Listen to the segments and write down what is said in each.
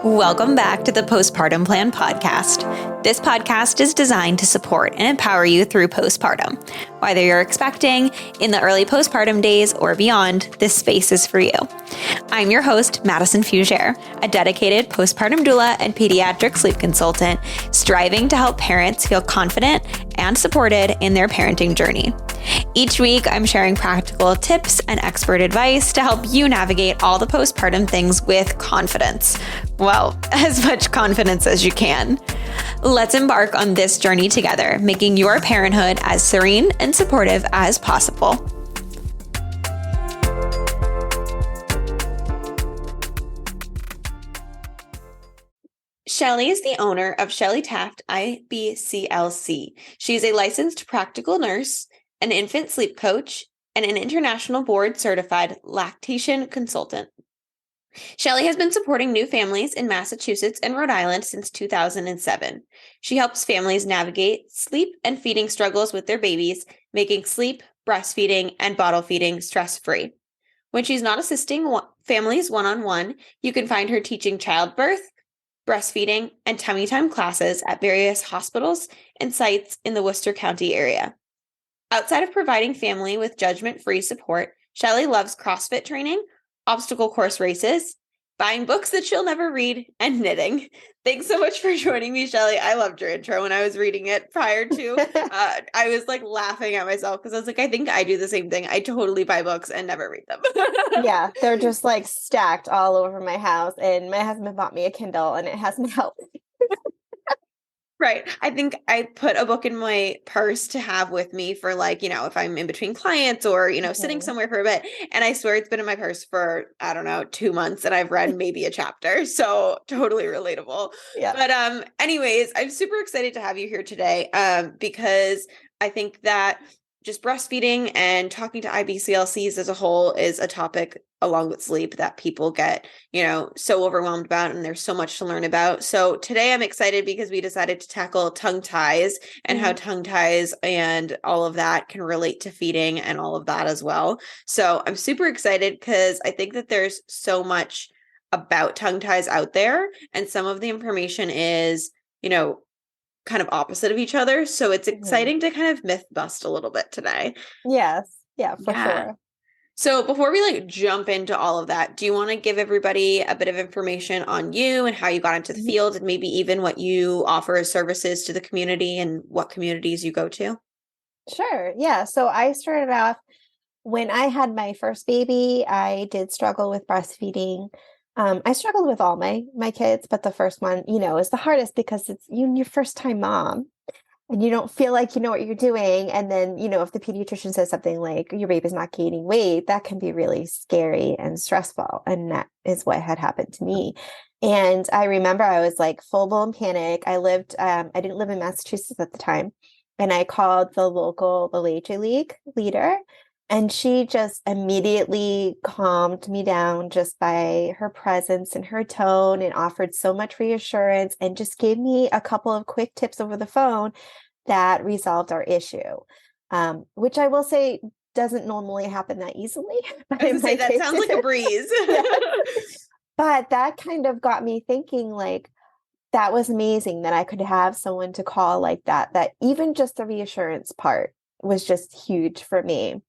Welcome back to the Postpartum Plan podcast. This podcast is designed to support and empower you through postpartum. Whether you're expecting, in the early postpartum days, or beyond, this space is for you. I'm your host, Madison Fugere, a dedicated postpartum doula and pediatric sleep consultant, striving to help parents feel confident and supported in their parenting journey. Each week, I'm sharing practical tips and expert advice to help you navigate all the postpartum things with confidence. Well, as much confidence as you can. Let's embark on this journey together, making your parenthood as serene and supportive as possible. Shelly is the owner of Shelly Taft IBCLC. She's a licensed practical nurse, an infant sleep coach, and an international board certified lactation consultant. Shelly has been supporting new families in Massachusetts and Rhode Island since 2007. She helps families navigate sleep and feeding struggles with their babies, making sleep, breastfeeding, and bottle feeding stress-free. When she's not assisting families one-on-one, you can find her teaching childbirth, breastfeeding, and tummy time classes at various hospitals and sites in the Worcester County area. Outside of providing family with judgment-free support, Shelly loves CrossFit training, obstacle course races, buying books that she'll never read, and knitting. Thanks so much for joining me, Shelly. I loved your intro when I was reading it prior to. I was like laughing at myself because I was like, I think I do the same thing. I totally buy books and never read them. Yeah, they're just like stacked all over my house. And my husband bought me a Kindle and it hasn't helped. Right. I think I put a book in my purse to have with me for like, if I'm in between clients or, sitting somewhere for a bit. And I swear it's been in my purse for, 2 months and I've read maybe a chapter. So totally relatable. Yeah. But anyways, I'm super excited to have you here today because I think that just breastfeeding and talking to IBCLCs as a whole is a topic along with sleep that people get, so overwhelmed about, and there's so much to learn about. So today I'm excited because we decided to tackle tongue ties and how tongue ties and all of that can relate to feeding and all of that as well. So I'm super excited because I think that there's so much about tongue ties out there, and some of the information is, kind of opposite of each other. So it's exciting to kind of myth bust a little bit today. Yes. Yeah, for sure. So before we jump into all of that, do you want to give everybody a bit of information on you and how you got into the field, and maybe even what you offer as services to the community and what communities you go to? Sure. Yeah. So I started off when I had my first baby. I did struggle with breastfeeding. I struggled with all my kids, but the first one, is the hardest because it's your first time mom and you don't feel like you know what you're doing. And then, if the pediatrician says something like your baby's not gaining weight, that can be really scary and stressful. And that is what had happened to me. And I remember I was like full blown panic. I didn't live in Massachusetts at the time. And I called the local LHA League leader. And she just immediately calmed me down just by her presence and her tone, and offered so much reassurance and just gave me a couple of quick tips over the phone that resolved our issue, which I will say doesn't normally happen that easily. I was going to say, that sounds like a breeze. But that kind of got me thinking, that was amazing that I could have someone to call like that even just the reassurance part was just huge for me.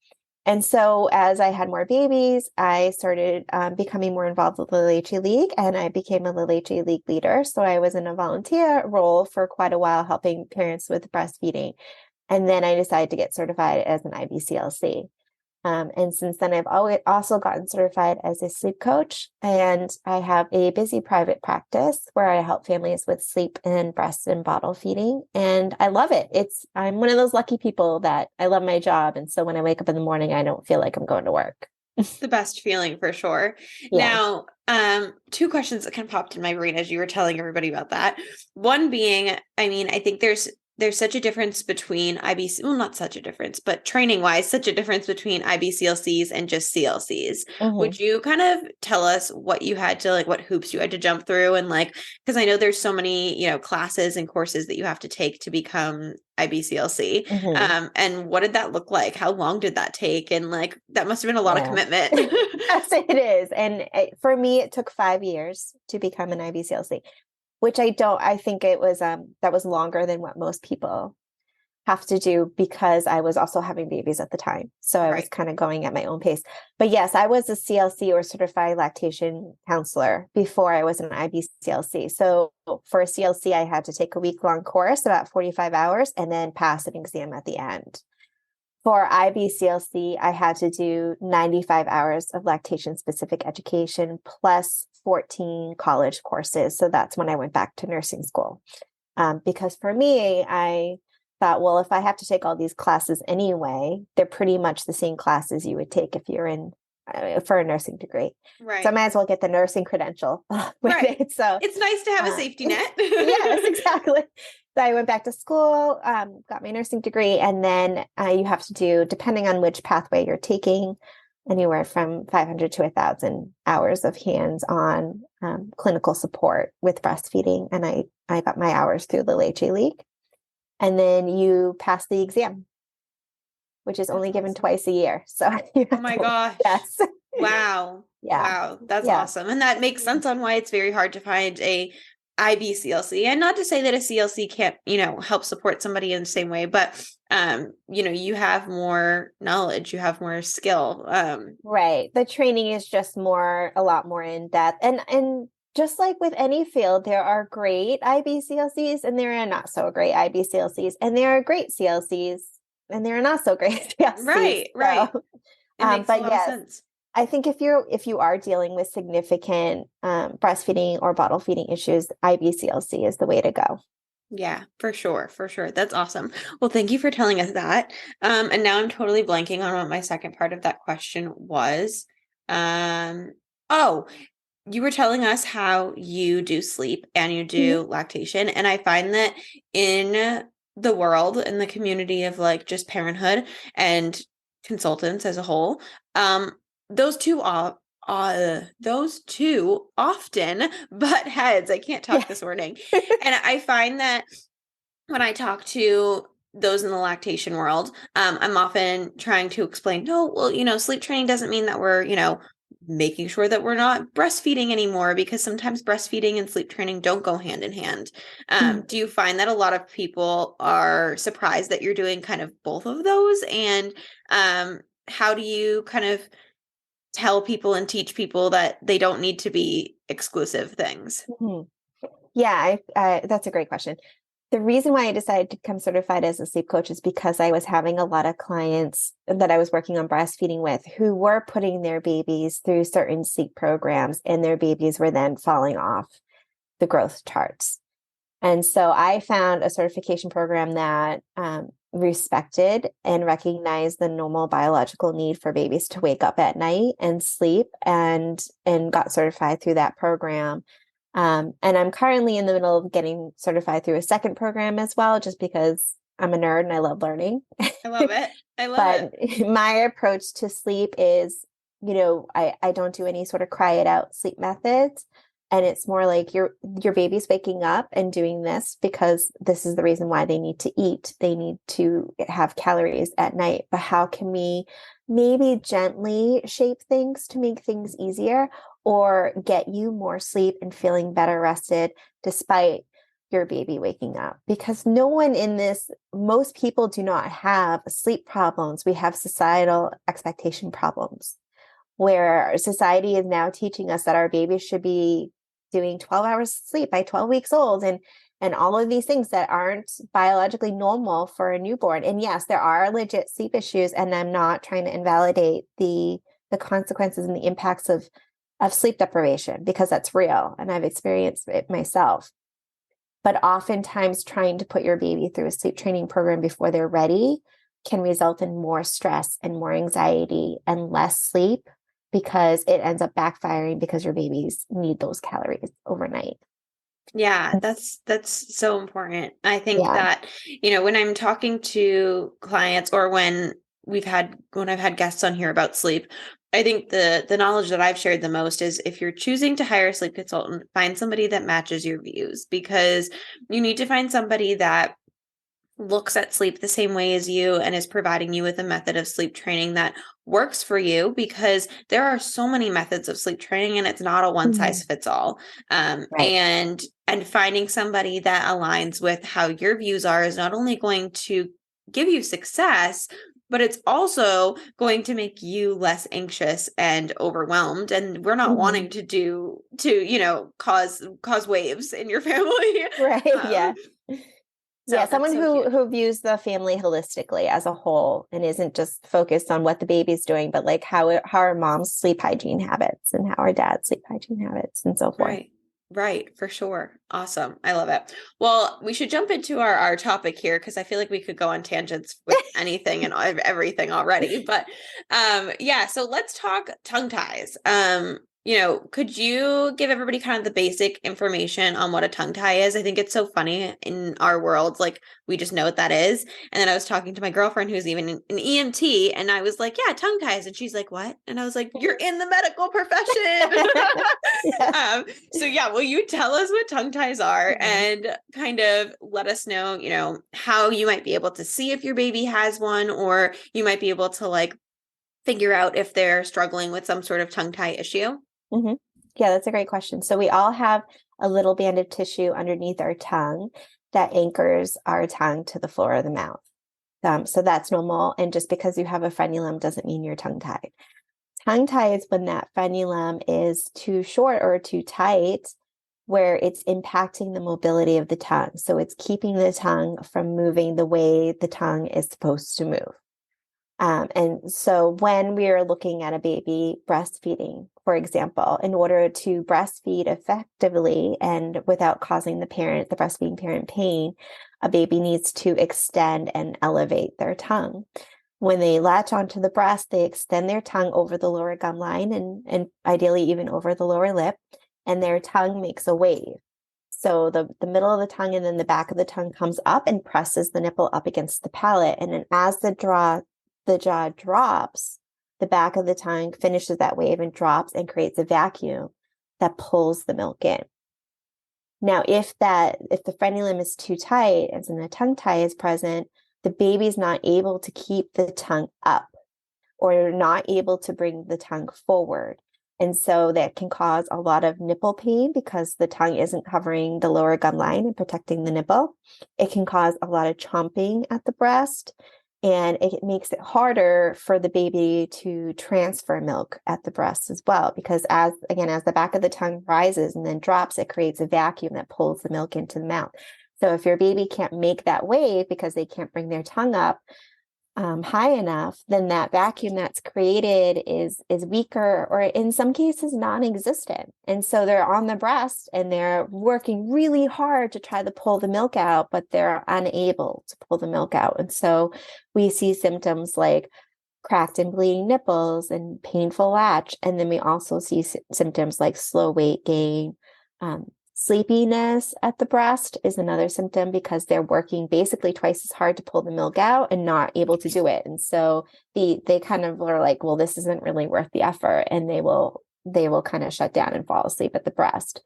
And so as I had more babies, I started becoming more involved with the LHA League, and I became a LHA League leader. So I was in a volunteer role for quite a while, helping parents with breastfeeding. And then I decided to get certified as an IBCLC. And since then, I've also gotten certified as a sleep coach, and I have a busy private practice where I help families with sleep and breast and bottle feeding. And I love it. I'm one of those lucky people that I love my job. And so when I wake up in the morning, I don't feel like I'm going to work. The best feeling for sure. Yeah. Now, 2 questions that kind of popped in my brain as you were telling everybody about that. One being, I think there's there's such a difference between IBC, well, not such a difference, but training wise, such a difference between IBCLCs and just CLCs. Mhm. Would you kind of tell us what you had to like, what hoops you had to jump through? And like, because I know there's so many, classes and courses that you have to take to become IBCLC. Mhm. And what did that look like? How long did that take? And like, that must have been a lot of Yeah. commitment. Yes, it is. And for me, it took 5 years to become an IBCLC, which I think it was, that was longer than what most people have to do because I was also having babies at the time. So I was Right. kind of going at my own pace. But yes, I was a CLC or certified lactation counselor before I was an IBCLC. So for a CLC, I had to take a week-long course, about 45 hours, and then pass an exam at the end. For IBCLC, I had to do 95 hours of lactation specific education plus 14 college courses. So that's when I went back to nursing school. Because for me, I thought, well, if I have to take all these classes anyway, they're pretty much the same classes you would take if you're in for a nursing degree. So I Right. might as well get the nursing credential with Right. it. So It's nice to have a uh, safety net. yes, exactly. So I went back to school, got my nursing degree, and then you have to do, depending on which pathway you're taking, anywhere from 500 to 1,000 hours of hands-on clinical support with breastfeeding. And I got my hours through the Leche League. And then you pass the exam, which is That's only given awesome. twice a year. So you Oh have my to, gosh. yes. Wow. Yeah. Wow. That's Yeah. awesome. And that makes sense on why it's very hard to find a IBCLC. And not to say that a CLC can't, help support somebody in the same way, but you have more knowledge, you have more skill. Right. The training is just a lot more in depth. And just like with any field, there are great IBCLCs and there are not so great IBCLCs, and there are great CLCs and there are not so great CLCs. Right, right. So, It makes a but lot of yes, sense. I think if you are dealing with significant breastfeeding or bottle feeding issues, IBCLC is the way to go. Yeah, for sure, for sure. That's awesome. Well, thank you for telling us that. And now I'm totally blanking on what my second part of that question was. Um, oh, you were telling us how you do sleep and you Mhm. do lactation. And I find that in the world, in the community of like just parenthood and consultants as a whole, um, those two are those two often butt heads. I can't talk Yeah. this morning. And I find that when I talk to those in the lactation world, I'm often trying to explain, no, well, sleep training doesn't mean that we're, making sure that we're not breastfeeding anymore because sometimes breastfeeding and sleep training don't go hand in hand. Do you find that a lot of people are surprised that you're doing kind of both of those? And how do you kind of tell people and teach people that they don't need to be exclusive things? Mhm. Yeah, that's a great question. The reason why I decided to become certified as a sleep coach is because I was having a lot of clients that I was working on breastfeeding with who were putting their babies through certain sleep programs, and their babies were then falling off the growth charts. And so I found a certification program that respected and recognized the normal biological need for babies to wake up at night and sleep, and got certified through that program. And I'm currently in the middle of getting certified through a second program as well, just because I'm a nerd and I love learning. I love it. I love it. But my approach to sleep is, I don't do any sort of cry it out sleep methods. And it's more like your baby's waking up and doing this because this is the reason why they need to eat. They need to have calories at night. But how can we maybe gently shape things to make things easier or get you more sleep and feeling better rested despite your baby waking up? Because no one in this, most people do not have sleep problems. We have societal expectation problems where society is now teaching us that our babies should be doing 12 hours of sleep by 12 weeks old, and all of these things that aren't biologically normal for a newborn. And yes, there are legit sleep issues, and I'm not trying to invalidate the consequences and the impacts of sleep deprivation, because that's real and I've experienced it myself. But oftentimes trying to put your baby through a sleep training program before they're ready can result in more stress and more anxiety and less sleep, because it ends up backfiring because your babies need those calories overnight. Yeah, that's so important. I think Yeah. that, when I'm talking to clients or when I've had guests on here about sleep, I think the knowledge that I've shared the most is if you're choosing to hire a sleep consultant, find somebody that matches your views because you need to find somebody that looks at sleep the same way as you and is providing you with a method of sleep training that works for you because there are so many methods of sleep training and it's not a one size Mhm. fits all. Right. And finding somebody that aligns with how your views are is not only going to give you success, but it's also going to make you less anxious and overwhelmed. And we're not Hmm. wanting cause waves in your family. Right. Um, Yeah. Yeah, so that's someone so who huge. views the family holistically as a whole and isn't just focused on what the baby's doing, but like how are mom's sleep hygiene habits and how are dad's sleep hygiene habits and so forth. Right. Right, for sure. Awesome. I love it. Well, we should jump into our topic here because I feel like we could go on tangents with anything and everything already. But yeah, so let's talk tongue ties. Could you give everybody kind of the basic information on what a tongue tie is? I think it's so funny in our world, like we just know what that is. And then I was talking to my girlfriend who's even an EMT, and I was like, yeah, tongue ties. And she's like, what? And I was like, you're in the medical profession. Yes. So yeah, will you tell us what tongue ties are Mhm. and kind of let us know, how you might be able to see if your baby has one, or you might be able to like figure out if they're struggling with some sort of tongue tie issue? Mhm. Yeah, that's a great question. So we all have a little band of tissue underneath our tongue that anchors our tongue to the floor of the mouth. So that's normal. And just because you have a frenulum doesn't mean you're tongue tied. Tongue tie is when that frenulum is too short or too tight, where it's impacting the mobility of the tongue. So it's keeping the tongue from moving the way the tongue is supposed to move. And so when we are looking at a baby breastfeeding, for example, in order to breastfeed effectively and without causing the breastfeeding parent pain, a baby needs to extend and elevate their tongue. When they latch onto the breast, they extend their tongue over the lower gum line and ideally even over the lower lip, and their tongue makes a wave. So the middle of the tongue and then the back of the tongue comes up and presses the nipple up against the palate. And then as the jaw drops, the back of the tongue finishes that wave and drops and creates a vacuum that pulls the milk in. Now, if the frenulum is too tight, as in a tongue tie is present, the baby's not able to keep the tongue up or not able to bring the tongue forward. And so that can cause a lot of nipple pain because the tongue isn't covering the lower gum line and protecting the nipple. It can cause a lot of chomping at the breast, and it makes it harder for the baby to transfer milk at the breast as well. Because as the back of the tongue rises and then drops, it creates a vacuum that pulls the milk into the mouth. So if your baby can't make that wave because they can't bring their tongue up high enough, then that vacuum that's created is weaker or in some cases non-existent. And so they're on the breast and they're working really hard to try to pull the milk out, but they're unable to pull the milk out. And so we see symptoms like cracked and bleeding nipples and painful latch. And then we also see symptoms like slow weight gain. Sleepiness at the breast is another symptom because they're working basically twice as hard to pull the milk out and not able to do it. And so they kind of are like, well, this isn't really worth the effort, and they will kind of shut down and fall asleep at the breast.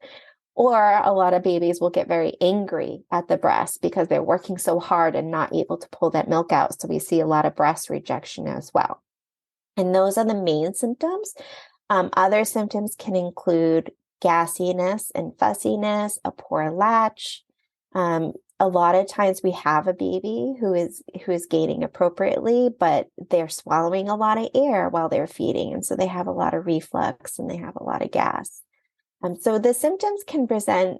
Or a lot of babies will get very angry at the breast because they're working so hard and not able to pull that milk out. So we see a lot of breast rejection as well. And those are the main symptoms. Other symptoms can include gassiness and fussiness, a poor latch. A lot of times we have a baby who is gaining appropriately, but they're swallowing a lot of air while they're feeding, and so they have a lot of reflux and they have a lot of gas. So the symptoms can present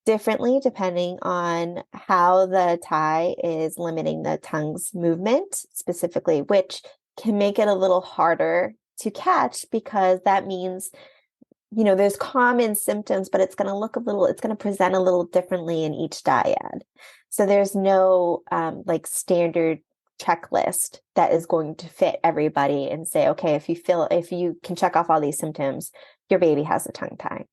differently depending on how the tie is limiting the tongue's movement specifically, which can make it a little harder to catch because that means, there's common symptoms, but it's going to present a little differently in each dyad. So there's no like standard checklist that is going to fit everybody and say, okay, if you can check off all these symptoms, your baby has a tongue tie.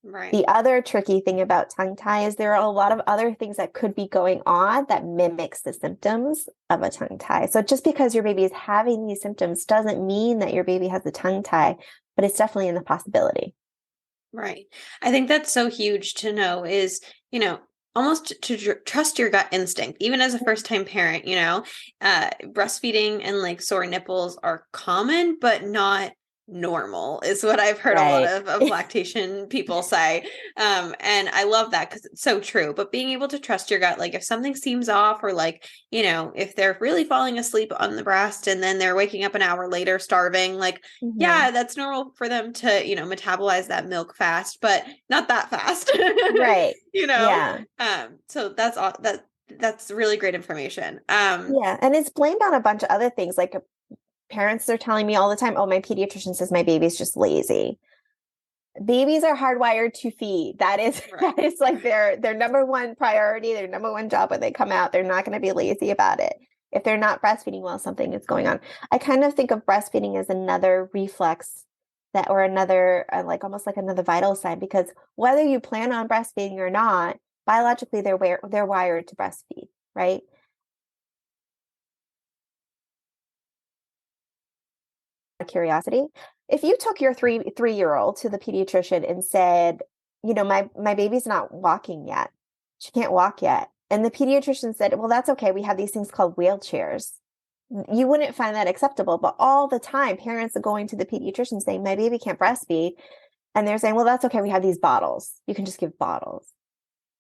Right. The other tricky thing about tongue tie is there are a lot of other things that could be going on that mimics the symptoms of a tongue tie. So just because your baby is having these symptoms doesn't mean that your baby has a tongue tie, but it's definitely in the possibility. Right. I think that's so huge to know is, almost to trust your gut instinct, even as a first time parent, breastfeeding and like sore nipples are common, but not normal is what I've heard a lot Right. of lactation people say. And I love that because it's so true. But being able to trust your gut, like if something seems off or like, if they're really falling asleep on the breast and then they're waking up an hour later starving, like Mhm. yeah, that's normal for them to, metabolize that milk fast, but not that fast. Right. you know? Yeah. So that's really great information. Yeah. And it's blamed on a bunch of other things. Like parents are telling me all the time, oh, my pediatrician says my baby's just lazy. Babies are hardwired to feed. That is Right. that is like their number one priority, their number one job when they come out. They're not going to be lazy about it. If they're not breastfeeding well, something is going on. I kind of think of breastfeeding as another reflex that or another like almost like another vital sign because whether you plan on breastfeeding or not, biologically they're wired to breastfeed, right? Curiosity. If you took your three-year-old to the pediatrician and said, my baby's not walking yet. She can't walk yet. And the pediatrician said, well, that's okay. We have these things called wheelchairs. You wouldn't find that acceptable. But all the time, parents are going to the pediatrician saying, my baby can't breastfeed. And they're saying, well, that's okay. We have these bottles. You can just give bottles.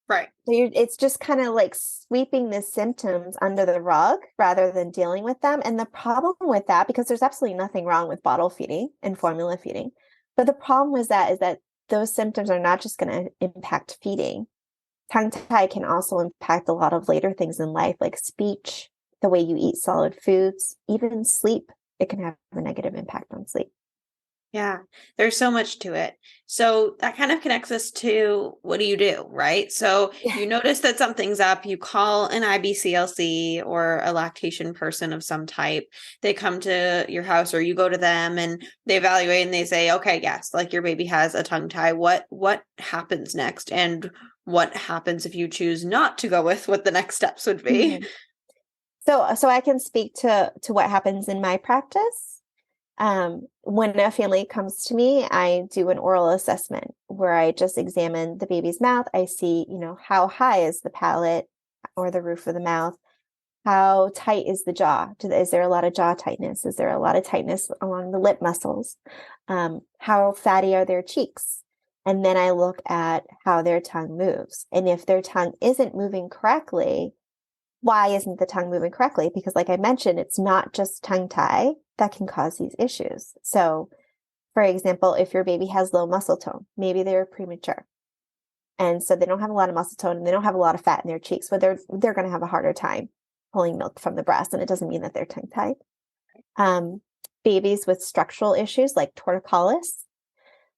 Right. So it's just kind of like sweeping the symptoms under the rug rather than dealing with them. And the problem with that, because there's absolutely nothing wrong with bottle feeding and formula feeding, but the problem with that is that those symptoms are not just going to impact feeding. Tongue tie can also impact a lot of later things in life, like speech, the way you eat solid foods, even sleep. It can have a negative impact on sleep. Yeah, there's so much to it. So that kind of connects us to what do you do, right? So Yeah. you notice that something's up, you call an IBCLC or a lactation person of some type. They come to your house or you go to them and they evaluate and they say, okay, yes, like your baby has a tongue tie. What happens next? And what happens if you choose not to go with what the next steps would be? Mhm. So I can speak to what happens in my practice. When a family comes to me, I do an oral assessment where I just examine the baby's mouth. I see, how high is the palate or the roof of the mouth? How tight is the jaw? Is there a lot of jaw tightness? Is there a lot of tightness along the lip muscles? How fatty are their cheeks? And then I look at how their tongue moves. And if their tongue isn't moving correctly, why isn't the tongue moving correctly? Because like I mentioned, it's not just tongue tie that can cause these issues. So, for example, if your baby has low muscle tone, maybe they're premature. And so they don't have a lot of muscle tone and they don't have a lot of fat in their cheeks, but they're going to have a harder time pulling milk from the breast. And it doesn't mean that they're tongue tied. Babies with structural issues like torticollis,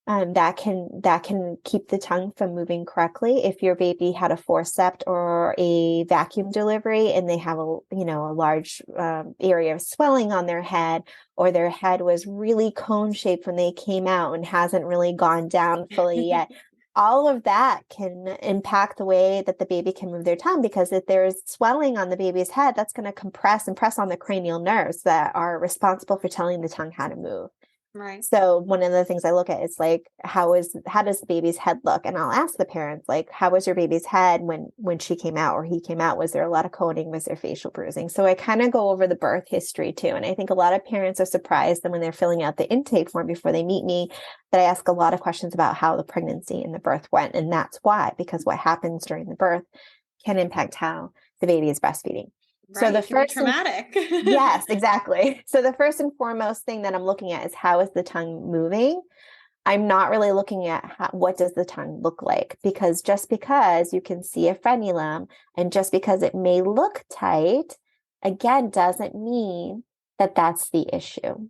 that can keep the tongue from moving correctly. If your baby had a forceps or a vacuum delivery and they have a large area of swelling on their head, or their head was really cone shaped when they came out and hasn't really gone down fully yet, all of that can impact the way that the baby can move their tongue, because if there's swelling on the baby's head, that's going to compress and press on the cranial nerves that are responsible for telling the tongue how to move. Right. So one of the things I look at is like, how does the baby's head look? And I'll ask the parents, like, how was your baby's head when she came out or he came out? Was there a lot of coating? Was there facial bruising? So I kind of go over the birth history too. And I think a lot of parents are surprised that when they're filling out the intake form before they meet me, that I ask a lot of questions about how the pregnancy and the birth went. And that's why, because what happens during the birth can impact how the baby is breastfeeding. So Right. the It can be first and traumatic. Yes, exactly. So the first and foremost thing that I'm looking at is how is the tongue moving? I'm not really looking at what does the tongue look like, because just because you can see a frenulum and just because it may look tight, again, doesn't mean that that's the issue.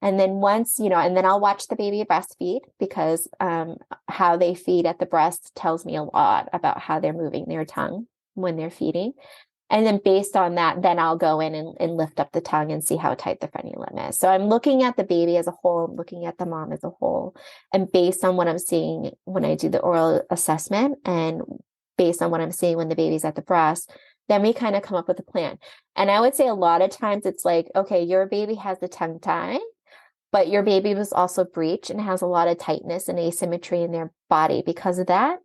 And then and then I'll watch the baby breastfeed, because how they feed at the breast tells me a lot about how they're moving their tongue when they're feeding. And then based on that, then I'll go in and lift up the tongue and see how tight the frenulum is. So I'm looking at the baby as a whole, I'm looking at the mom as a whole. And based on what I'm seeing when I do the oral assessment and based on what I'm seeing when the baby's at the breast, then we kind of come up with a plan. And I would say a lot of times it's like, okay, your baby has the tongue tie, but your baby was also breech and has a lot of tightness and asymmetry in their body because of that.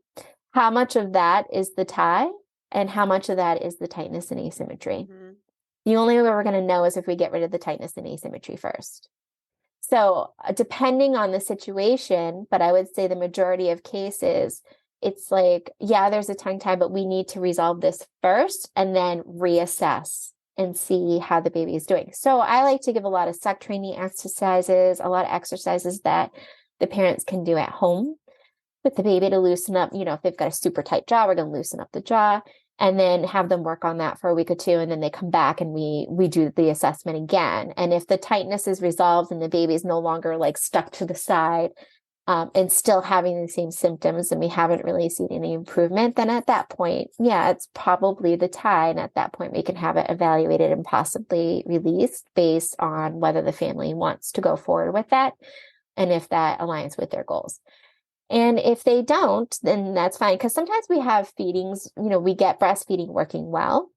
How much of that is the tie and how much of that is the tightness and asymmetry? Mm-hmm. The only way we're going to know is if we get rid of the tightness and asymmetry first. So depending on the situation, but I would say the majority of cases, it's like, yeah, there's a tongue tie, but we need to resolve this first and then reassess and see how the baby is doing. So I like to give a lot of suck training exercises, a lot of exercises that the parents can do at home with the baby to loosen up. You know, if they've got a super tight jaw, we're going to loosen up the jaw and then have them work on that for a week or two. And then they come back and we do the assessment again. And if the tightness is resolved and the baby is no longer like stuck to the side and still having the same symptoms and we haven't really seen any improvement, then at that point, yeah, it's probably the tie. And at that point, we can have it evaluated and possibly released based on whether the family wants to go forward with that and if that aligns with their goals. And if they don't, then that's fine. Because sometimes we have feedings, you know, we get breastfeeding working well.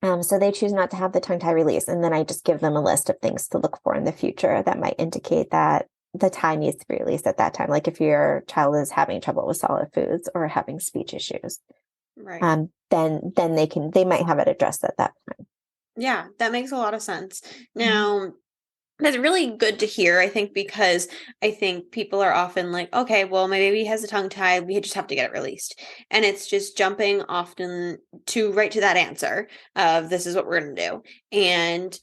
So they choose not to have the tongue tie release. And then I just give them a list of things to look for in the future that might indicate that the tie needs to be released at that time. Like if your child is having trouble with solid foods or having speech issues, Right. then they might have it addressed at that time. Yeah, that makes a lot of sense. Now, that's really good to hear, I think, because I think people are often like, okay, well, my baby has a tongue tie. We just have to get it released. And it's just jumping often to right to that answer of this is what we're going to do. And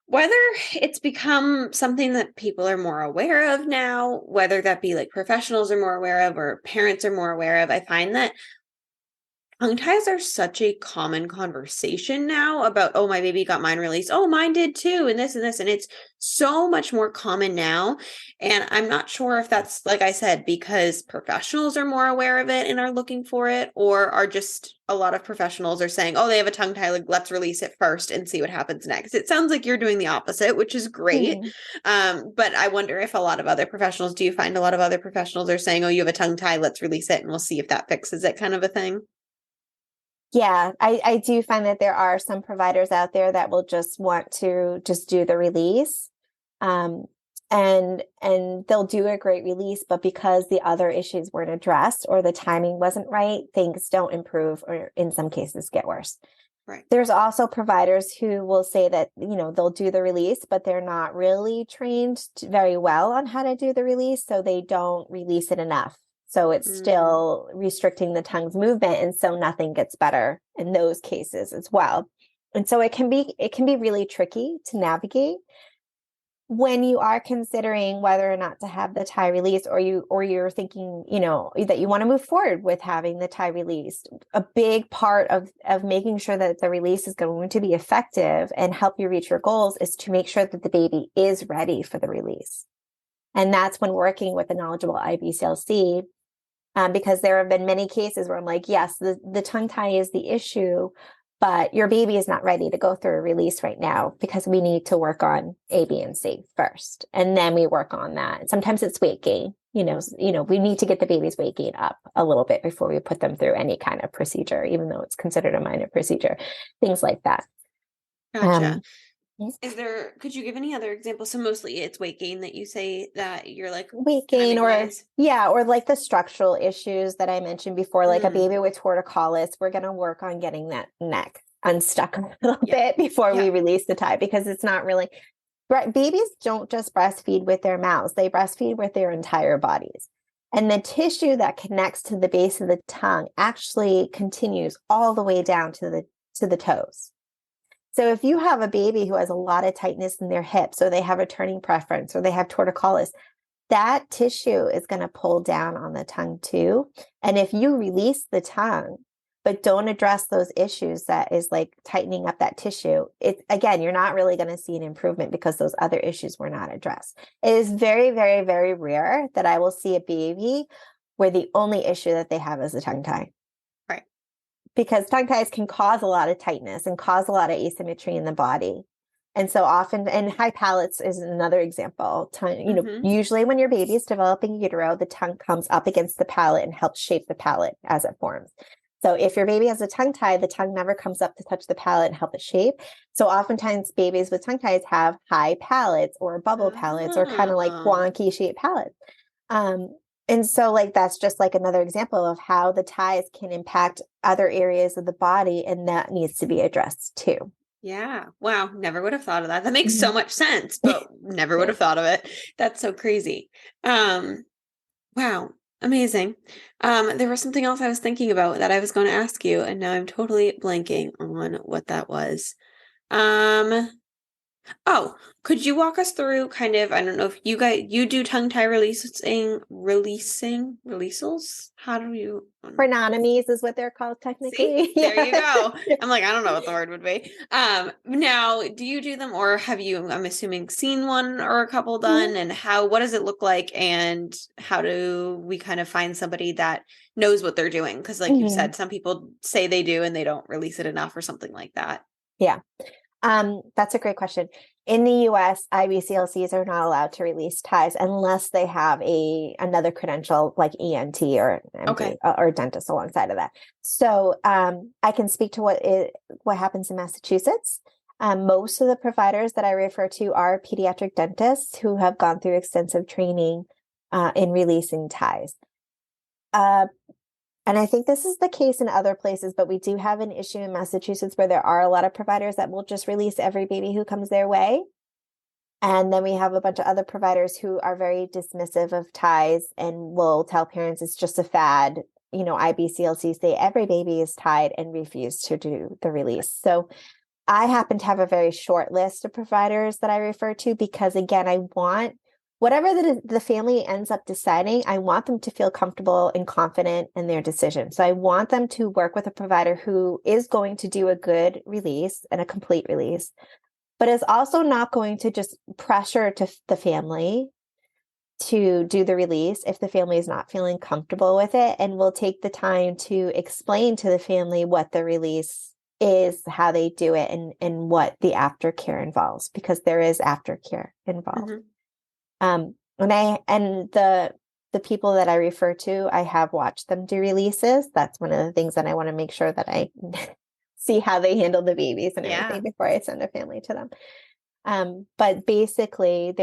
whether it's become something that people are more aware of now, whether that be like professionals are more aware of or parents are more aware of, I find that tongue ties are such a common conversation now about, oh, my baby got mine released. Oh, mine did too. And this and this. And it's so much more common now. And I'm not sure if that's, like I said, because professionals are more aware of it and are looking for it, or are just a lot of professionals are saying, oh, they have a tongue tie, like, let's release it first and see what happens next. It sounds like you're doing the opposite, which is great. But I wonder if a lot of other professionals, do you find a lot of other professionals are saying, oh, you have a tongue tie, let's release it and we'll see if that fixes it, kind of a thing? Yeah, I do find that there are some providers out there that will just want to just do the release. And they'll do a great release, but because the other issues weren't addressed or the timing wasn't right, things don't improve or in some cases get worse. Right. There's also providers who will say that, you know, they'll do the release, but they're not really trained very well on how to do the release, so they don't release it enough. So it's still restricting the tongue's movement, and so nothing gets better in those cases as well. And so it can be really tricky to navigate when you are considering whether or not to have the tie released, or you're thinking, you know, that you want to move forward with having the tie released. A big part of making sure that the release is going to be effective and help you reach your goals is to make sure that the baby is ready for the release. And that's when working with a knowledgeable IBCLC, because there have been many cases where I'm like, yes, the tongue tie is the issue, but your baby is not ready to go through a release right now because we need to work on A, B, and C first. And then we work on that. Sometimes it's weight gain, you know, we need to get the baby's weight gain up a little bit before we put them through any kind of procedure, even though it's considered a minor procedure, things like that. Gotcha. Yes. Could you give any other examples? So mostly it's weight gain that you say that you're like Weight gain, timing or wise. or like the structural issues that I mentioned before, like a baby with torticollis, we're going to work on getting that neck unstuck a little bit before we release the tie, because it's not really, babies don't just breastfeed with their mouths, they breastfeed with their entire bodies. And the tissue that connects to the base of the tongue actually continues all the way down to the toes. So if you have a baby who has a lot of tightness in their hips, or they have a turning preference, or they have torticollis, that tissue is going to pull down on the tongue too. And if you release the tongue, but don't address those issues that is like tightening up that tissue, again, you're not really going to see an improvement because those other issues were not addressed. It is very, very, very rare that I will see a baby where the only issue that they have is a tongue tie. Right. because tongue ties can cause a lot of tightness and cause a lot of asymmetry in the body. And so often, and high palates is another example. Usually when your baby is developing utero, the tongue comes up against the palate and helps shape the palate as it forms. So if your baby has a tongue tie, the tongue never comes up to touch the palate and help it shape. So oftentimes babies with tongue ties have high palates or bubble palates or kind of like wonky shaped palates. And so like, that's just like another example of how the ties can impact other areas of the body, and that needs to be addressed too. Yeah. Wow. Never would have thought of that. That makes so much sense, but never would have thought of it. That's so crazy. Wow. Amazing. There was something else I was thinking about that I was going to ask you, and now I'm totally blanking on what that was. Um, Oh, could you walk us through kind of, I don't know if you do tongue tie releasals? How do you? Phrenolomies is what they're called technically. See, there you go. I'm like, I don't know what the word would be. Now, do you do them, or have you, I'm assuming, seen one or a couple done? And what does it look like? And how do we kind of find somebody that knows what they're doing? Because like you said, some people say they do and they don't release it enough or something like that. Yeah. That's a great question. In the US, IBCLCs are not allowed to release ties unless they have another credential like ENT or MD or dentist alongside of that. So I can speak to what happens in Massachusetts. Most of the providers that I refer to are pediatric dentists who have gone through extensive training in releasing ties. And I think this is the case in other places, but we do have an issue in Massachusetts where there are a lot of providers that will just release every baby who comes their way. And then we have a bunch of other providers who are very dismissive of ties and will tell parents it's just a fad. IBCLC say every baby is tied and refuse to do the release. So I happen to have a very short list of providers that I refer to because, again, I want whatever the family ends up deciding, I want them to feel comfortable and confident in their decision. So I want them to work with a provider who is going to do a good release and a complete release, but is also not going to just pressure to the family to do the release if the family is not feeling comfortable with it, and will take the time to explain to the family what the release is, how they do it, and what the aftercare involves, because there is aftercare involved. And the people that I refer to, I have watched them do releases. That's one of the things that I want to make sure that I see how they handle the babies and everything before I send a family to them. But basically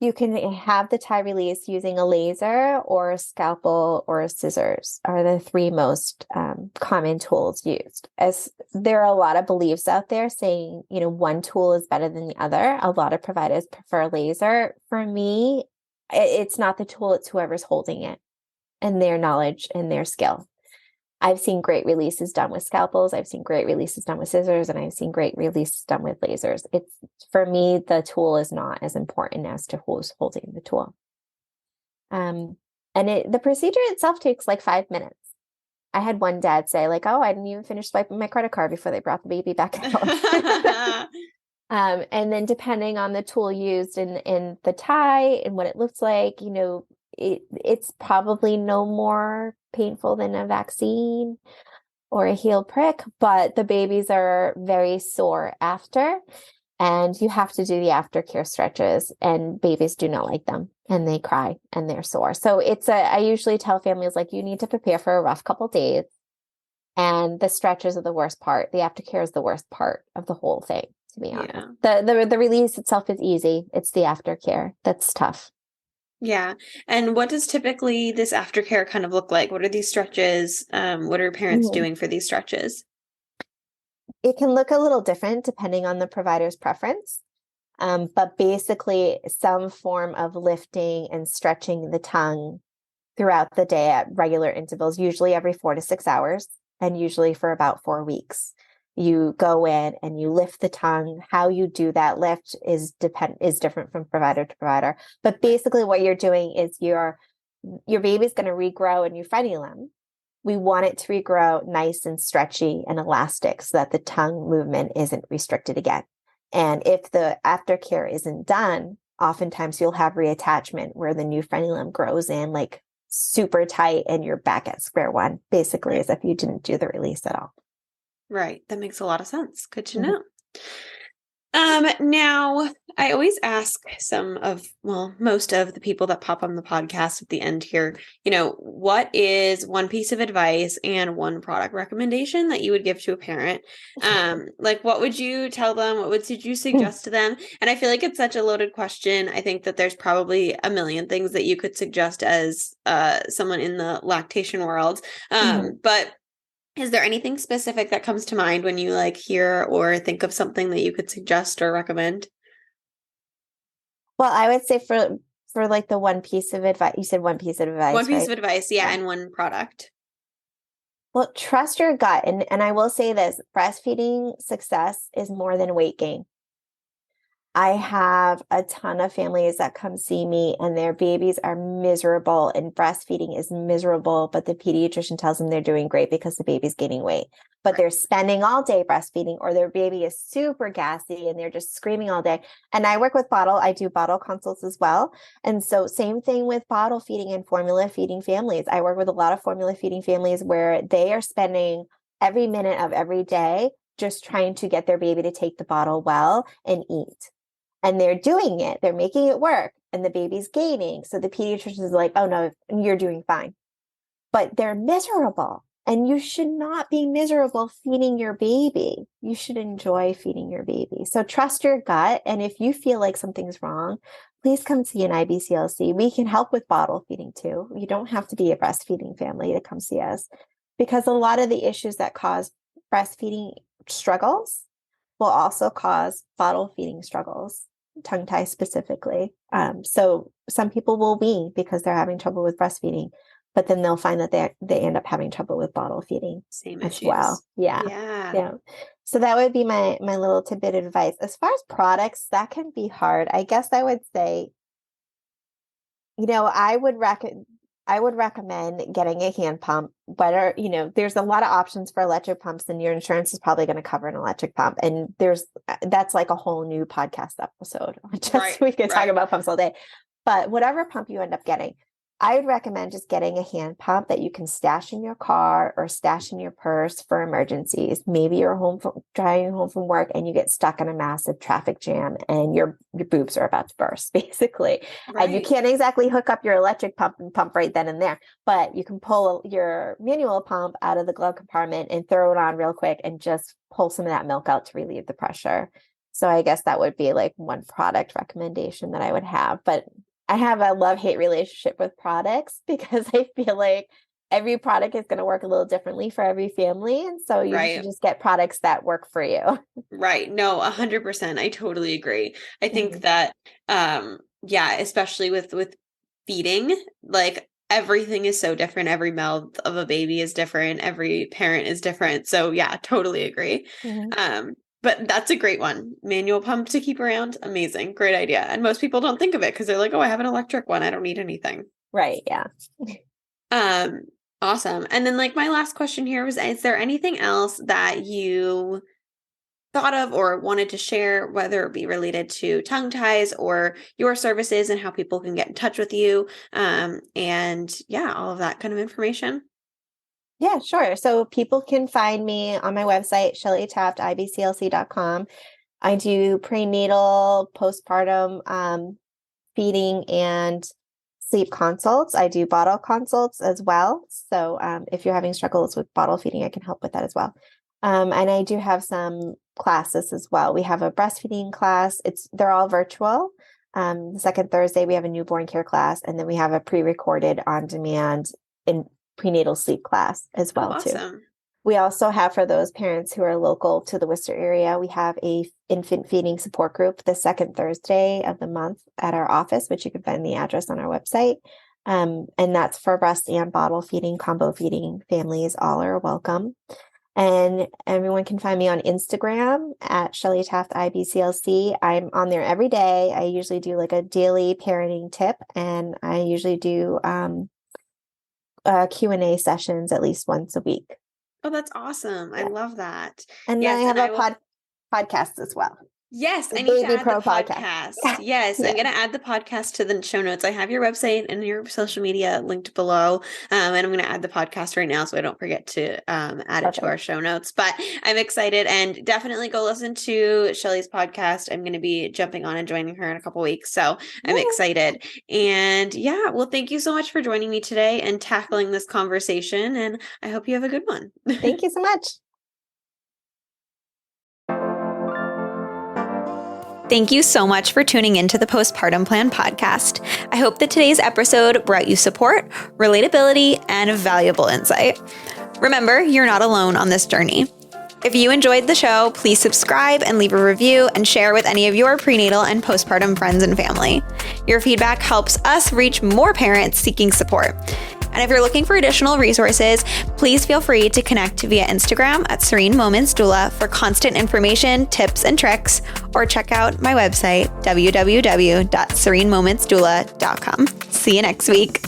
you can have the tie release using a laser or a scalpel or a scissors are the three most common tools used. As there are a lot of beliefs out there saying, one tool is better than the other. A lot of providers prefer laser. For me, it's not the tool, it's whoever's holding it and their knowledge and their skill. I've seen great releases done with scalpels. I've seen great releases done with scissors, and I've seen great releases done with lasers. For me, the tool is not as important as to who's holding the tool. And the procedure itself takes like 5 minutes. I had one dad say like, "Oh, I didn't even finish swiping my credit card before they brought the baby back out." And then depending on the tool used and the tie and what it looks like, it's probably no more painful than a vaccine or a heel prick, but the babies are very sore after, and you have to do the aftercare stretches, and babies do not like them, and they cry and they're sore. So I usually tell families like, you need to prepare for a rough couple days, and the stretches are the worst part. The aftercare is the worst part of the whole thing, to be honest. The release itself is easy. It's the aftercare that's tough. Yeah. And what does typically this aftercare kind of look like? What are these stretches? What are parents doing for these stretches? It can look a little different depending on the provider's preference. But basically some form of lifting and stretching the tongue throughout the day at regular intervals, usually every 4 to 6 hours, and usually for about 4 weeks. You go in and you lift the tongue. How you do that lift is different from provider to provider. But basically what you're doing is your baby's going to regrow a new frenulum. We want it to regrow nice and stretchy and elastic so that the tongue movement isn't restricted again. And if the aftercare isn't done, oftentimes you'll have reattachment where the new frenulum grows in like super tight and you're back at square one, basically, as if you didn't do the release at all. Right. That makes a lot of sense. Good to Mhm. know. Now I always ask most of the people that pop on the podcast at the end here, what is one piece of advice and one product recommendation that you would give to a parent? Like what would you tell them? What would you suggest to them? And I feel like it's such a loaded question. I think that there's probably a million things that you could suggest as someone in the lactation world. But is there anything specific that comes to mind when you like hear or think of something that you could suggest or recommend? Well, I would say for like the one piece of advice, you said one piece of One advice, piece of right? advice, yeah, Yeah. and one product. Well, trust your gut. And I will say this, breastfeeding success is more than weight gain. I have a ton of families that come see me and their babies are miserable and breastfeeding is miserable, but the pediatrician tells them they're doing great because the baby's gaining weight. But they're spending all day breastfeeding, or their baby is super gassy and they're just screaming all day. And I work with I do bottle consults as well. And so same thing with bottle feeding and formula feeding families. I work with a lot of formula feeding families where they are spending every minute of every day just trying to get their baby to take the bottle well and eat. And they're doing it, they're making it work, and the baby's gaining. So the pediatrician is like, oh no, you're doing fine. But they're miserable. And you should not be miserable feeding your baby. You should enjoy feeding your baby. So trust your gut. And if you feel like something's wrong, please come see an IBCLC. We can help with bottle feeding too. You don't have to be a breastfeeding family to come see us, because a lot of the issues that cause breastfeeding struggles will also cause bottle feeding struggles, tongue tie specifically. So some people will wean because they're having trouble with breastfeeding, but then they'll find that they end up having trouble with bottle feeding Same as issues. well. Yeah. Yeah. Yeah. So that would be my little tidbit of advice. As far as products, that can be hard. I guess I would say, I would recommend getting a hand pump. Whether, there's a lot of options for electric pumps, and your insurance is probably going to cover an electric pump. And that's like a whole new podcast episode. Just we could talk about pumps all day. But whatever pump you end up getting, I would recommend just getting a hand pump that you can stash in your car or stash in your purse for emergencies. Maybe you're driving home from work and you get stuck in a massive traffic jam and your boobs are about to burst, basically. Right. And you can't exactly hook up your electric pump and pump right then and there, but you can pull your manual pump out of the glove compartment and throw it on real quick and just pull some of that milk out to relieve the pressure. So I guess that would be like one product recommendation that I would have. But I have a love-hate relationship with products because I feel like every product is going to work a little differently for every family. And so you should just get products that work for you. Right. No, 100%. I totally agree. I think that, especially with feeding, like everything is so different. Every mouth of a baby is different. Every parent is different. So yeah, totally agree. But that's a great one. Manual pump to keep around. Amazing. Great idea. And most people don't think of it because they're like, oh, I have an electric one. I don't need anything. Right. Yeah. Awesome. And then like my last question here was, is there anything else that you thought of or wanted to share, whether it be related to tongue ties or your services and how people can get in touch with you? And yeah, all of that kind of information. Yeah, sure. So people can find me on my website, shellytaftibclc.com. I do prenatal, postpartum feeding and sleep consults. I do bottle consults as well. So if you're having struggles with bottle feeding, I can help with that as well. And I do have some classes as well. We have a breastfeeding class. They're all virtual. The second Thursday, we have a newborn care class, and then we have a pre-recorded on-demand in prenatal sleep class as well, too. Awesome. We also have, for those parents who are local to the Worcester area, we have a infant feeding support group the second Thursday of the month at our office, which you can find the address on our website. And that's for breast and bottle feeding, combo feeding families. All are welcome. And everyone can find me on Instagram at Shelly Taft IBCLC. I'm on there every day. I usually do like a daily parenting tip, and I usually do Q&A sessions at least once a week. Oh, that's awesome. I love that. And Yes, I have and a podcast as well. Yes, The I need to Baby add the Pro podcast. podcast. Yes, I'm Yeah, going to add the podcast to the show notes. I have your website and your social media linked below. And I'm going to add the podcast right now so I don't forget to add it to our perfect. show notes. But I'm excited, and definitely go listen to Shelly's podcast. I'm going to be jumping on and joining her in a couple weeks. So I'm Yeah. excited. And yeah, well, thank you so much for joining me today and tackling this conversation. And I hope you have a good one. Thank you so much. Thank you so much for tuning into the Postpartum Plan podcast. I hope that today's episode brought you support, relatability, and valuable insight. Remember, you're not alone on this journey. If you enjoyed the show, please subscribe and leave a review and share with any of your prenatal and postpartum friends and family. Your feedback helps us reach more parents seeking support. And if you're looking for additional resources, please feel free to connect via Instagram at Serene Moments Doula for constant information, tips, and tricks, or check out my website, www.serenemomentsdoula.com. See you next week.